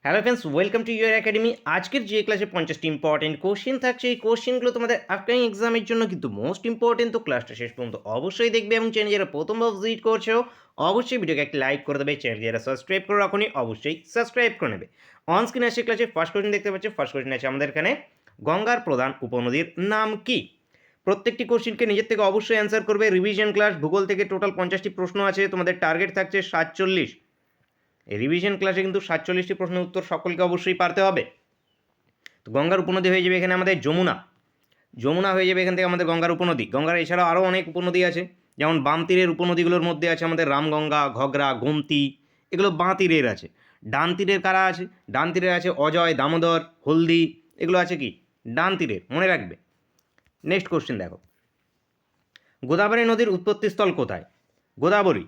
Hello friends, welcome to your academy. আজকের যে ক্লাসে 50টি ইম্পর্টেন্ট কোশ্চেন থাকছে, এই কোশ্চেনগুলো তোমাদের আপকামিং এক্সামের জন্য কিন্তু মোস্ট ইম্পর্টেন্ট। তো ক্লাসটা শেষ পর্যন্ত অবশ্যই দেখবে এবং চ্যানেল যারা প্রথমবার ভিজিট করছো অবশ্যই ভিডিওকে একটা লাইক করে দেবে। চ্যানেল যারা সাবস্ক্রাইব করে রাখুনি অবশ্যই সাবস্ক্রাইব করে নেবে। অন স্ক্রিন আসে ক্লাসে ফার্স্ট কোশ্চেন দেখতে পাচ্ছ। ফার্স্ট কোশ্চেন আছে আমাদের এখানে, গঙ্গার প্রধান উপনদীর নাম কি? প্রত্যেকটি কোশ্চেনকে নিজের থেকে অবশ্যই অ্যান্সার করবে। রিভিশন ক্লাস, ভূগোল থেকে টোটাল 50টি প্রশ্ন আছে, তোমাদের টার্গেট থাকছে 47। এই রিভিশন ক্লাসে কিন্তু 47টি প্রশ্নের উত্তর সকলকে অবশ্যই পারতে হবে। তো গঙ্গার উপনদী হয়ে যাবে এখানে আমাদের যমুনা। যমুনা হয়ে যাবে এখান থেকে আমাদের গঙ্গার উপনদী। গঙ্গার এছাড়াও আরও অনেক উপনদী আছে, যেমন বাম তীরের উপনদীগুলোর মধ্যে আছে আমাদের রামগঙ্গা, ঘগরা, গোমতী, এগুলো বাঁ তীরের আছে। ডান তীরের কারা আছে? ডান তীরের আছে অজয়, দামোদর, হলদি, এগুলো আছে কি ডান তীরের, মনে রাখবে। নেক্সট কোশ্চেন দেখো, গোদাবরী নদীর উৎপত্তিস্থল কোথায়? গোদাবরী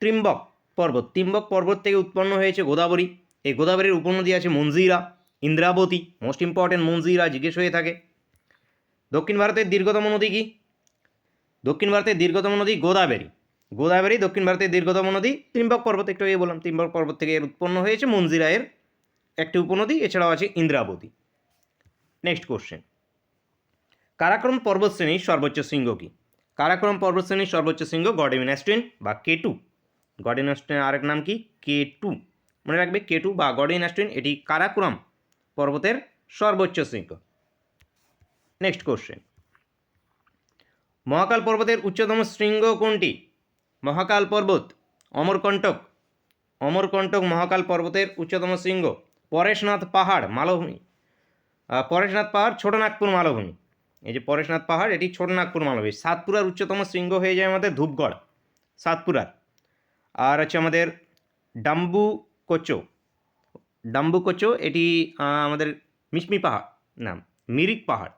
ত্রিম্বক পর্বত, ত্রিম্বক পর্বত থেকে উৎপন্ন হয়েছে গোদাবরী। এই গোদাবরীর উপনদী আছে মঞ্জিরা, ইন্দ্রাবতী, মোস্ট ইম্পর্টেন্ট মঞ্জিরা জিজ্ঞেস হয়ে থাকে। দক্ষিণ ভারতের দীর্ঘতম নদী কি? দক্ষিণ ভারতের দীর্ঘতম নদী গোদাবরী। গোদাবরী দক্ষিণ ভারতের দীর্ঘতম নদী। ত্রিম্বক পর্বত একটু আগে বললাম, ত্রিম্বক পর্বত থেকে এর উৎপন্ন হয়েছে মঞ্জিরা, এর একটি উপনদী। এছাড়াও আছে ইন্দ্রাবতী। নেক্সট কোশ্চেন, কারাকোরাম পর্বতশ্রেণীর সর্বোচ্চ শৃঙ্গ কি? কারাকোরাম পর্বতশ্রেণীর সর্বোচ্চ শৃঙ্গ গডেমিনা স্ট্রেন বা K2। গডেমিনা স্ট্রেনের আরেক নাম কি? K2, মনে রাখবে। K2 বা গডেমিনা স্ট্রেন, এটি কারাকোরাম পর্বতের সর্বোচ্চ শৃঙ্গ। নেক্সট কোশ্চেন, মহাকাল পর্বতের উচ্চতম শৃঙ্গ কোনটি? মহাকাল পর্বত, অমরকণ্টক। অমরকণ্টক মহাকাল পর্বতের উচ্চতম শৃঙ্গ। পরেশনাথ পাহাড় মালভূমি, পরেশনাথ পাহাড় ছোটনাগপুর মালভূমি। এই যে পরেশনাথ পাহাড়, এটি ছোটনাগপুর মালভূমি। সাতপুরার উচ্চতম শৃঙ্গ হয়ে যায় আমাদের ধূপগড়, সাতপুরার। আর হচ্ছে আমাদের ডাম্বুকোচো, ডাম্বুকোচো এটি আমাদের মিশমি পাহাড়, নাম মিরিক পাহাড়।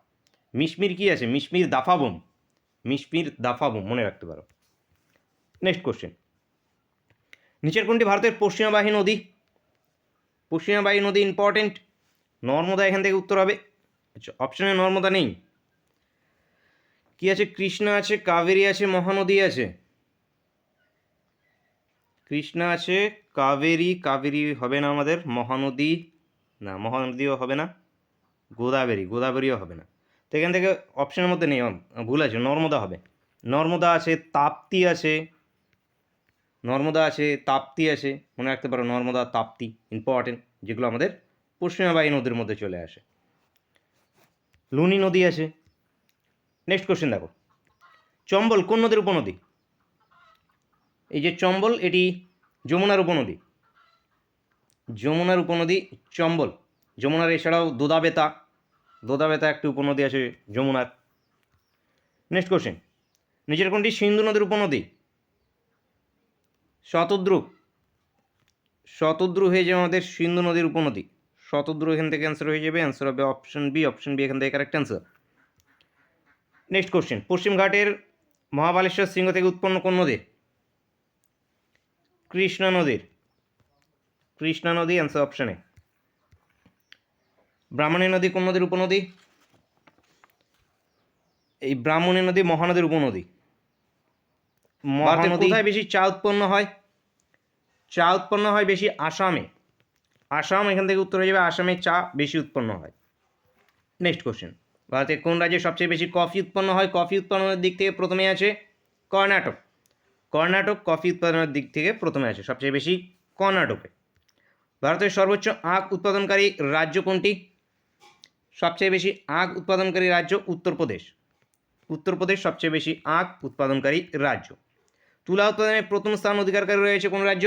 মিশমির কি আছে? মিশমির দাফাবুম, মিশমির দাফাবুম মনে রাখতে পারো। নেক্সট কোশ্চেন, নিচের কোনটি ভারতের পশ্চিমবাহী নদী? পশ্চিমবাহী নদী ইম্পর্টেন্ট, নর্মদা এখান থেকে উত্তর হবে। আচ্ছা, অপশনে নর্মদা নেই। কি আছে? কৃষ্ণা আছে, কাবেরী আছে, মহানদী আছে। কৃষ্ণা আছে, কাবেরী, কাবেরী হবে না আমাদের। মহানদী না, মহানদীও হবে না। গোদাবরী, গোদাবরীও হবে না। তো এখান থেকে অপশনের মধ্যে নেই, ভুল আছে, নর্মদা হবে। নর্মদা আছে, তাপ্তি আছে, নর্মদা আছে, তাপ্তি আছে, মনে রাখতে পারো। নর্মদা, তাপ্তি ইম্পর্টেন্ট, যেগুলো আমাদের পশ্চিমবাহী নদীর মধ্যে চলে আসে। লুনি নদী আছে। নেক্সট কোশ্চেন দেখো, চম্বল কোন নদীর উপনদী? এই যে চম্বল, এটি যমুনার উপনদী। যমুনার উপনদী চম্বল। যমুনার এছাড়াও দোদাবেতা, দোদাবেতা একটি উপনদী আছে যমুনার। নেক্সট কোশ্চেন, নিচের কোনটি সিন্ধু নদীর উপনদী? শতদ্রু, শতদ্রু হয়ে যাবে আমাদের সিন্ধু নদীর উপনদী। শতদ্রু এখান থেকে অ্যান্সার হয়ে যাবে। অ্যান্সার হবে অপশন বি। অপশন বি এখান থেকে কারেক্ট অ্যান্সার। নেক্সট কোশ্চেন, পশ্চিম ঘাটের মহাবালেশ্বর শৃঙ্গ থেকে উৎপন্ন কোন নদী? কৃষ্ণা নদীর, কৃষ্ণা নদী অ্যান্সার অপশনে। ব্রাহ্মণী নদী কোন নদীর উপনদী? এই ব্রাহ্মণী নদী মহানদীর উপনদী। মহানদী। কোথায় বেশি চা উৎপন্ন হয়? চা উৎপন্ন হয় বেশি আসামে। আসাম এখান থেকে উত্তর হয়ে যাবে। আসামে চা বেশি উৎপন্ন হয়। নেক্সট কোশ্চেন, ভারতের কোন রাজ্যে সবচেয়ে বেশি কফি উৎপন্ন হয়? কফি উৎপাদনের দিক থেকে প্রথমে আছে কর্ণাটক। কর্ণাটক কফি উৎপাদনের দিক থেকে প্রথমে আছে, সবচেয়ে বেশি কর্ণাটকে। ভারতের সর্বোচ্চ আখ উৎপাদনকারী রাজ্য কোনটি? সবচেয়ে বেশি আখ উৎপাদনকারী রাজ্য উত্তরপ্রদেশ। উত্তরপ্রদেশ সবচেয়ে বেশি আখ উৎপাদনকারী রাজ্য। তুলা উৎপাদনের প্রথম স্থান অধিকারকারী রয়েছে কোন রাজ্য?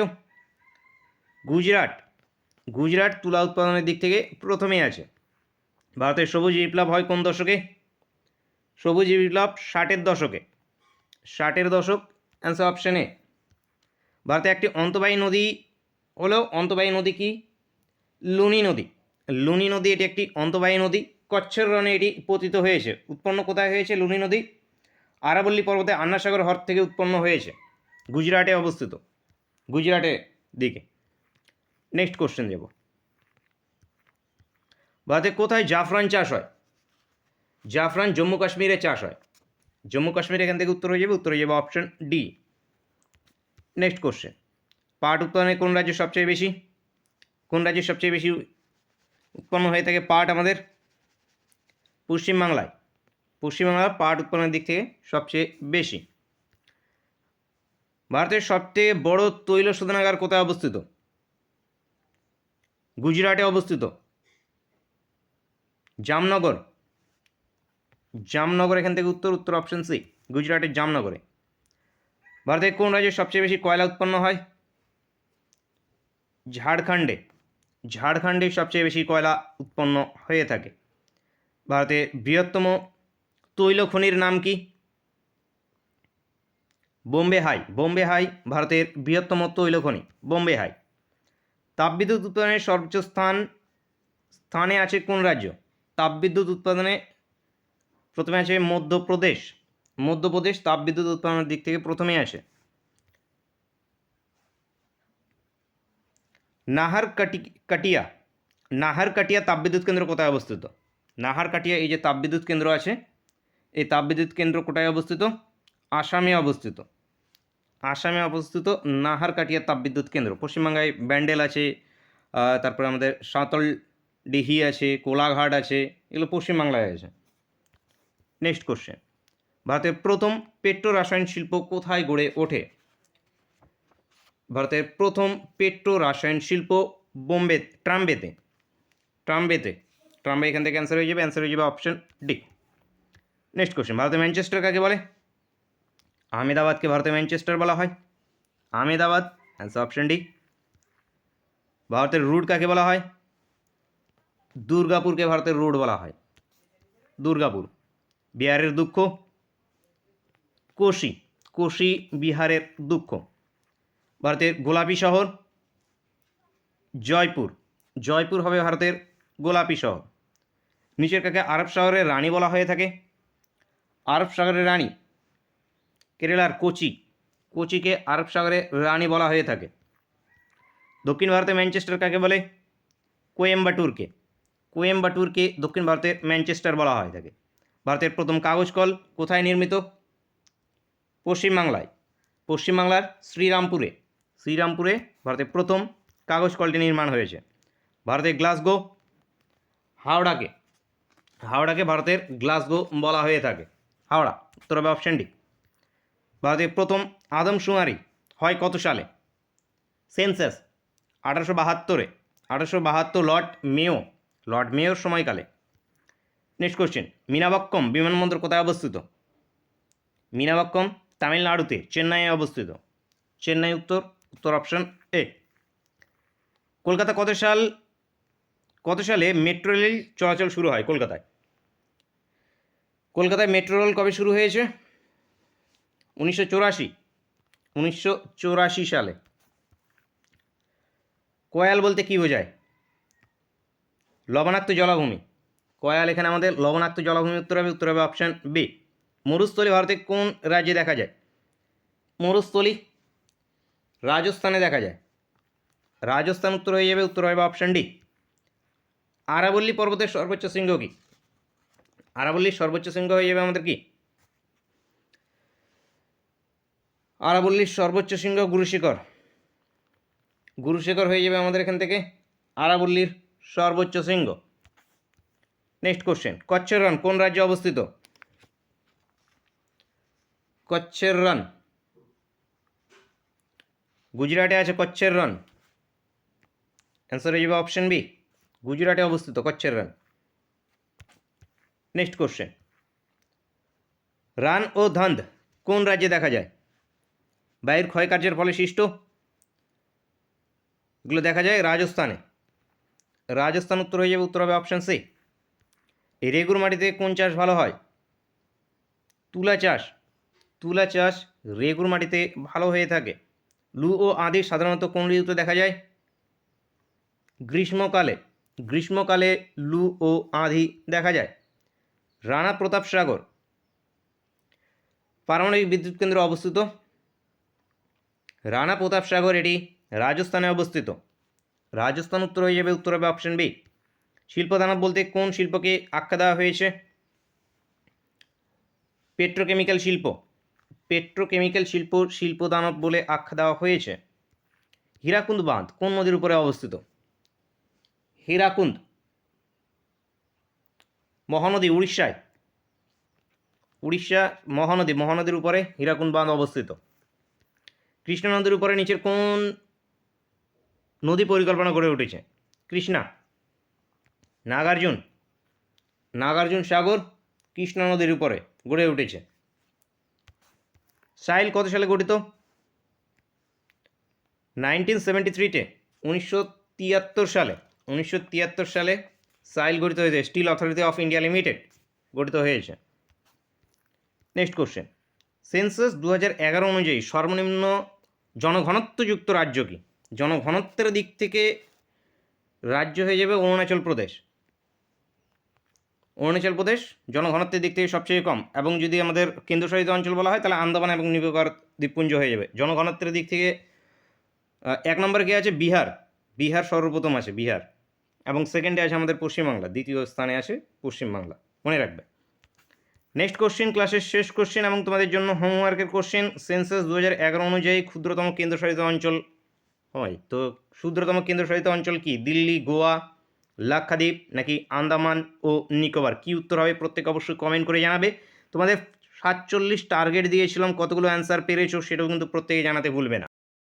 গুজরাট। গুজরাট তুলা উৎপাদনের দিক থেকে প্রথমেই আছে। ভারতের সবুজ বিপ্লব হয় কোন দশকে? সবুজ বিপ্লব 60-এর দশকে। 60-এর দশক, অ্যান্সার অপশন এ। ভারতে একটি অন্তর্বাহী নদী হলো, অন্তর্বাহী নদী কি? লুনি নদী। লুনি নদী এটি একটি অন্তর্বাহী নদী। কচ্ছের রণে এটি পতিত হয়েছে। উৎপন্ন কোথায় হয়েছে লুনি নদী? আরাবল্লী পর্বতে আন্না সাগর হ্রদ থেকে উৎপন্ন হয়েছে। গুজরাটে অবস্থিত, গুজরাটের দিকে। নেক্সট কোশ্চেন যাব, ভারতে কোথায় জাফরান চাষ হয়? জাফরান জম্মু কাশ্মীরে চাষ হয়। জম্মু কাশ্মীর এখান থেকে উত্তর হয়ে যাবে। উত্তর হয়ে যাবে অপশন ডি। নেক্সট কোশ্চেন, পাট উৎপাদনে কোন রাজ্য সবচেয়ে বেশি? কোন রাজ্যে সবচেয়ে বেশি উৎপন্ন হয়ে থাকে পাট আমাদের? পশ্চিমবাংলায়। পশ্চিমবাংলার পাট উৎপন্নের দিক থেকে সবচেয়ে বেশি। ভারতের সবচেয়ে বড় তৈল শোধনাগার কোথায় অবস্থিত? গুজরাটে অবস্থিত। জামনগর। জামনগর এখান থেকে উত্তর, উত্তর অপশন সি, গুজরাটের জামনগরে। ভারতের কোন রাজ্যে সবচেয়ে বেশি কয়লা উৎপন্ন হয়? ঝাড়খণ্ডে। ঝাড়খণ্ডে সবচেয়ে বেশি কয়লা উৎপন্ন হয়ে থাকে। ভারতের বৃহত্তম তৈল খনির নাম কি? বোম্বে হাই। বোম্বে হাই ভারতের বৃহত্তম তৈল খনি, বোম্বে হাই। তাপবিদ্যুৎ উৎপাদনের সর্বোচ্চ স্থানে আছে কোন রাজ্য? তাপবিদ্যুৎ উৎপাদনে প্রথমে আছে মধ্যপ্রদেশ। মধ্যপ্রদেশ তাপবিদ্যুৎ উৎপাদনের দিক থেকে প্রথমে আসে। নাহারকাটিয়া। নাহারকাটিয়া তাপবিদ্যুৎ কেন্দ্র কোথায় অবস্থিত? নাহারকাটিয়া এই যে তাপবিদ্যুৎ কেন্দ্র আছে, এই তাপবিদ্যুৎ কেন্দ্র কোথায় অবস্থিত? আসামে অবস্থিত। আসামে অবস্থিত নাহারকাটিয়া তাপবিদ্যুৎ কেন্দ্র। পশ্চিমবাংলায় ব্যান্ডেল আছে, তারপরে আমাদের সাঁতলডিহি আছে, কোলাঘাট আছে, এগুলো পশ্চিমবাংলায় আছে। নেক্সট কোশ্চেন, ভারতের প্রথম পেট্রো রাসায়ন শিল্প কোথায় গড়ে ওঠে? ভারতের প্রথম পেট্রো রাসায়ন শিল্প বোম্বে, ট্রাম্বেতে। ট্রাম্বে এখান থেকে অ্যান্সার হয়ে যাবে, অ্যান্সার হয়ে যাবে অপশন ডি। নেক্সট কোশ্চেন, ভারতের ম্যানচেস্টার কাকে বলে? আহমেদাবাদকে ভারতের ম্যানচেস্টার বলা হয়। Ahmedabad, answer option D. ভারতের রুট কাকে বলা হয়? দুর্গাপুরকে ভারতের রুট বলা হয়, দুর্গাপুর। বিহারের দুঃখ? কোশি। কোশি বিহারের দুঃখ। ভারতের গোলাপি শহর? জয়পুর। জয়পুর হবে ভারতের গোলাপি শহর। নিচের কাকে আরব সাগরের রানী বলা হয়ে থাকে? আরব সাগরের রানী কেরালার কোচি। কোচিকে আরব সাগরের রানী বলা হয়ে থাকে। দক্ষিণ ভারতের ম্যানচেস্টার কাকে বলে? কোয়েম্বাটুরকে। কোয়েম্বাটুরকে দক্ষিণ ভারতের ম্যানচেস্টার বলা হয়ে থাকে। ভারতের প্রথম কাগজ কল কোথায় নির্মিত? পশ্চিমবাংলায়। পশ্চিমবাংলার শ্রীরামপুরে। শ্রীরামপুরে ভারতের প্রথম কাগজ কলটি নির্মাণ হয়েছে। ভারতের গ্লাসগো? হাওড়াকে। হাওড়াকে ভারতের গ্লাসগো বলা হয়ে থাকে, হাওড়া। উত্তর হবে অপশন ডি। ভারতের প্রথম আদমশুমারি হয় কত সালে? সেন্সাস 1872-এ। 1872 লর্ড মেয়োর সময়কালে। নেক্সট কোশ্চেন, মীনাবাক্কম বিমানবন্দর কোথায় অবস্থিত? মীনাবাক্কম তামিলনাড়ুতে, চেন্নাইয়ে অবস্থিত। চেন্নাই উত্তর, উত্তর অপশন এ। কলকাতা কত সালে মেট্রো রেল চলাচল শুরু হয় কলকাতায়? কলকাতায় মেট্রো রেল কবে শুরু হয়েছে? 1984। 1984 সালে। কয়াল বলতে কী বোঝায়? লবণাক্ত জলাভূমি। কয়াল এখানে আমাদের লবণাক্ত জলাভূমি। উত্তর হবে অপশান বি। মরুস্থলী ভারতের কোন রাজ্যে দেখা যায়? মরুস্থলী রাজস্থানে দেখা যায়। রাজস্থান উত্তর হয়ে যাবে, উত্তর হবে অপশান ডি। আরাবল্লী পর্বতের সর্বোচ্চ শৃঙ্গ কি? আরাবল্লীর সর্বোচ্চ শৃঙ্গ হয়ে যাবে আমাদের কি? আরাবল্লীর সর্বোচ্চ শৃঙ্গ গুরুশিখর। গুরুশিখর হয়ে যাবে আমাদের এখান থেকে আরাবল্লীর সর্বোচ্চ শৃঙ্গ। নেক্সট কোশ্চেন, কচ্ছের রণ কোন রাজ্যে অবস্থিত? কচ্ছের রণ গুজরাটে আছে। কচ্ছের রণ অ্যান্সার হয়ে যাবে অপশন বি, গুজরাটে অবস্থিত কচ্ছের রণ। নেক্সট কোশ্চেন, রান ও ধন্ধ কোন রাজ্যে দেখা যায়? বায়ুর ক্ষয়কার্যের ফলে সৃষ্ট? এগুলো দেখা যায় রাজস্থানে। রাজস্থান উত্তর হয়ে যাবে, উত্তর হবে অপশান সি। এই রেগুর মাটিতে কোন চাষ ভালো হয়? তুলা চাষ। তুলা চাষ রেগুর মাটিতে ভালো হয়ে থাকে। লু ও আঁধি সাধারণত কোন ঋতুতে দেখা যায়? গ্রীষ্মকালে। গ্রীষ্মকালে লু ও আঁধি দেখা যায়। রানা প্রতাপ সাগর পারমাণবিক বিদ্যুৎ কেন্দ্র অবস্থিত? রানা প্রতাপ সাগর এটি রাজস্থানে অবস্থিত। রাজস্থান উত্তর হয়ে যাবে, উত্তর হবে অপশন বি। শিল্পদানব বলতে কোন শিল্পকে আখ্যা দেওয়া হয়েছে? পেট্রোকেমিক্যাল শিল্প। পেট্রোকেমিক্যাল শিল্প শিল্পদানব বলে আখ্যা দেওয়া হয়েছে। হীরাকুন্দ বাঁধ কোন নদীর উপরে অবস্থিত? হীরাকুন্দ। মহানদী উড়িষ্যায়, উড়িষ্যা মহানদী, মহানদীর উপরে হীরাকুন্দ বাঁধ অবস্থিত। কৃষ্ণা নদীর উপরে নিচের কোন নদী পরিকল্পনা গড়ে উঠেছে? কৃষ্ণা। নাগার্জুন, নাগার্জুন সাগর কৃষ্ণা নদীর উপরে গড়ে উঠেছে। সাইল কত সালে গঠিত? 1973-তে, 1973 সালে, 1973 সালে সাইল গঠিত হয়েছে। Steel Authority of India Limited গঠিত হয়েছে। নেক্সট কোশ্চেন, সেন্সাস 2011 অনুযায়ী সর্বনিম্ন জনঘনত্বযুক্ত রাজ্য কি? জনঘনত্বের দিক থেকে রাজ্য হয়ে যাবে অরুণাচল প্রদেশ। অরুণাচল প্রদেশ জনঘনত্বের দিক থেকে সবচেয়ে কম, এবং যদি আমাদের কেন্দ্রশাসিত অঞ্চল বলা হয় তাহলে আন্দামান এবং নিকোবর দ্বীপপুঞ্জ হয়ে যাবে। জনঘনত্বের দিক থেকে 1 নম্বরে কে আছে? বিহার। বিহার সর্বপ্রথম আছে, বিহার। এবং সেকেন্ডে আছে আমাদের পশ্চিমবাংলা, দ্বিতীয় স্থানে আছে পশ্চিমবাংলা, মনে রাখবে। নেক্সট কোশ্চেন, ক্লাসের শেষ কোশ্চেন এবং তোমাদের জন্য হোমওয়ার্কের কোশ্চেন। সেন্সাস 2011 অনুযায়ী ক্ষুদ্রতম কেন্দ্রশাসিত অঞ্চল হয়, তো ক্ষুদ্রতম কেন্দ্রশাসিত অঞ্চল কি? দিল্লি, গোয়া, লাক্ষাদ্বীপ নাকি আন্দামান ও নিকোবর? কি উত্তর হবে প্রত্যেকে অবশ্যই কমেন্ট করে জানাবে। তোমাদের 47 টার্গেট দিয়েছিলাম, কতগুলো অ্যান্সার পেরেছো সেটাও কিন্তু প্রত্যেকে জানাতে ভুলবে না।